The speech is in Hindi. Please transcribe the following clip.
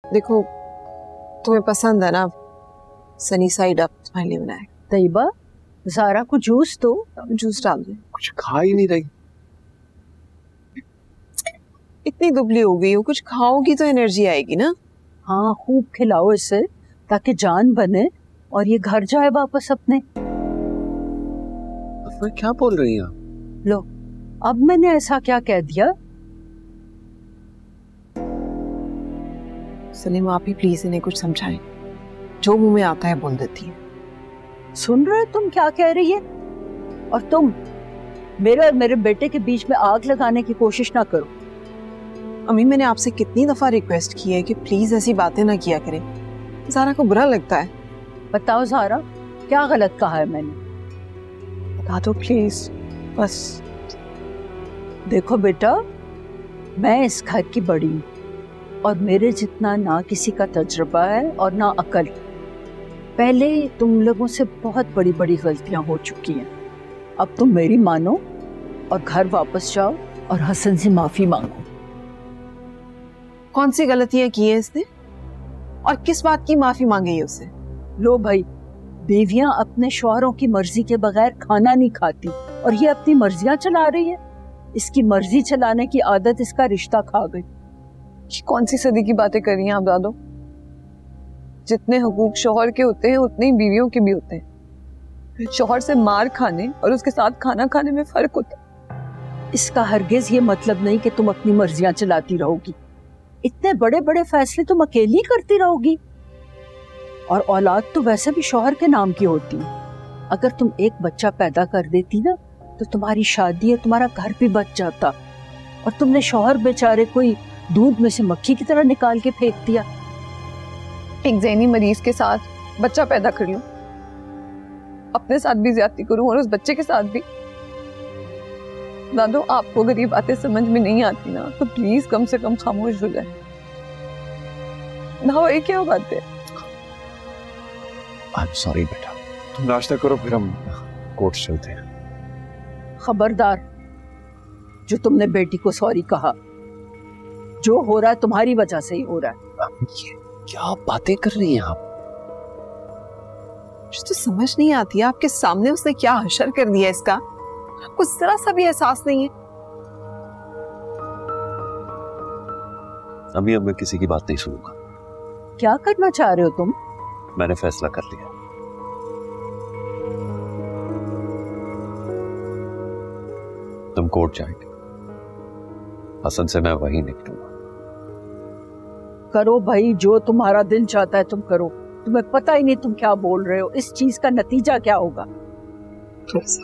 देखो तुम्हें पसंद है ना, सनी साइड अप तुम्हारे लिए बनाए। तैयबा ज़ारा को जूस दो। जूस डाल दे। कुछ खा ही नहीं रही। इतनी दुबली हो गई हो, कुछ खाओगी तो एनर्जी आएगी ना। हाँ खूब खिलाओ इसे ताकि जान बने और ये घर जाए वापस अपने। क्या बोल रही हैं आप? लो अब मैंने ऐसा क्या कह दिया? सलीम आप ही प्लीज इन्हें कुछ समझाएं, जो मुंह में आता है बोल देती है। सुन रहे तुम क्या कह रही है? और तुम मेरे और मेरे बेटे के बीच में आग लगाने की कोशिश ना करो। अम्मी मैंने आपसे कितनी दफा रिक्वेस्ट की है कि प्लीज ऐसी बातें ना किया करें, ज़ारा को बुरा लगता है। बताओ ज़ारा क्या गलत कहा है मैंने? बता दो प्लीज बस। देखो बेटा, मैं इस घर की बड़ी हूँ और मेरे जितना ना किसी का तजुर्बा है और ना अकल। पहले तुम लोगों से बहुत बड़ी बड़ी गलतियां हो चुकी हैं। अब तुम मेरी मानो और घर वापस जाओ और हसन से माफी मांगो। कौन सी गलतियां की है इसने और किस बात की माफी मांगी है उससे? लो भाई, बीवियां अपने शौहरों की मर्जी के बगैर खाना नहीं खाती और ये अपनी मर्जियां चला रही है। इसकी मर्जी चलाने की आदत इसका रिश्ता खा गई। कौन सी सदी की बातें कर रही हैं आप दादो? जितने हुकूक शौहर के होते हैं उतने ही बीवियों के भी होते हैं। शौहर से मार खाने और उसके साथ खाना खाने में फर्क होता है। इसका हरगिज ये मतलब नहीं कि तुम अपनी मर्जियां चलाती रहोगी। इतने बड़े बड़े फैसले तुम अकेली करती रहोगी। और औलाद तो वैसे भी शौहर के नाम की होती है। अगर तुम एक बच्चा पैदा कर देती ना तो तुम्हारी शादी और तुम्हारा घर भी बच जाता। और तुमने शौहर बेचारे कोई दूध में से मक्खी की तरह निकाल के फेंक दिया। एक ज़हनी मरीज के साथ बच्चा पैदा कर लूं, अपने साथ भी ज्यादती करूं और उस बच्चे के साथ भी। दादो आपको अगर ये बातें समझ में नहीं आती ना तो प्लीज कम से कम खामोश हो जाए ना। ये क्या बात है? I'm sorry बेटा, तुम नाश्ता करो फिर हम कोर्ट चलते हैं। खबरदार, जो तुमने बेटी को सॉरी कहा, जो हो रहा है तुम्हारी वजह से ही हो रहा है। ये क्या बातें कर रही हैं आप? मुझे तो समझ नहीं आती है आपके सामने उसने क्या हशर कर दिया इसका, आपको जरा सा भी एहसास नहीं है। अभी अब मैं किसी की बात नहीं सुनूंगा। क्या करना चाह रहे हो तुम? मैंने फैसला कर लिया। तुम कोर्ट जाएंगे, हसन से मैं वहीं निकलूंगा। करो भाई, जो तुम्हारा दिल चाहता है तुम करो। तुम्हें पता ही नहीं तुम क्या बोल रहे हो। इस चीज का नतीजा क्या होगा? थोड़ा सा